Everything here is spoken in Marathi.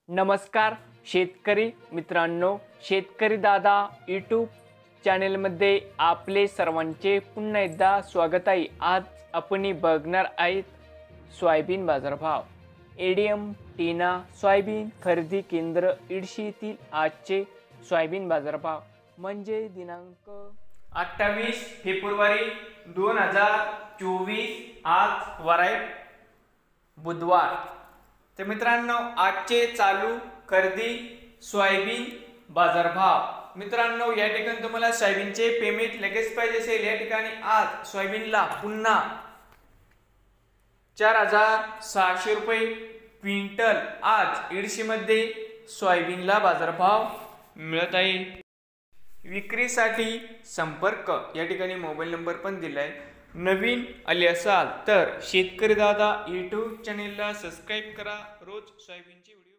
नमस्कार शेतकरी मित्रांनो, शेतकरी दादा यूट्यूब चॅनेलमध्ये आपले सर्वांचे पुन्हा एकदा स्वागत आहे। आज आपण बघणार आहेत सोयाबीन बाजारभाव। एडीएम टीना सोयाबीन खरेदी केंद्र इडशी येथील आजचे सोयाबीन बाजारभाव म्हणजे दिनांक 28 फेब्रुवारी 2024। आज वार आहे बुधवार। तर मित्रांनो, आजचे चालू खरेदी सोयाबीन बाजारभाव। मित्रांनो, या ठिकाणी तुम्हाला सोयाबीनचे पेमेंट लगेच पाहिजे असेल, या ठिकाणी आज सोयाबीनला पुन्हा 4600 रुपये क्विंटल आज इडशी मध्ये सोयाबीनला बाजारभाव मिळत आहे। विक्रीसाठी संपर्क, या ठिकाणी मोबाईल नंबर पण दिलाय। नवीन आले असाल तर शेतकरी दादा यूट्यूब चॅनेलला सबस्क्राइब करा। रोज सोयाबीनची व्हिडिओ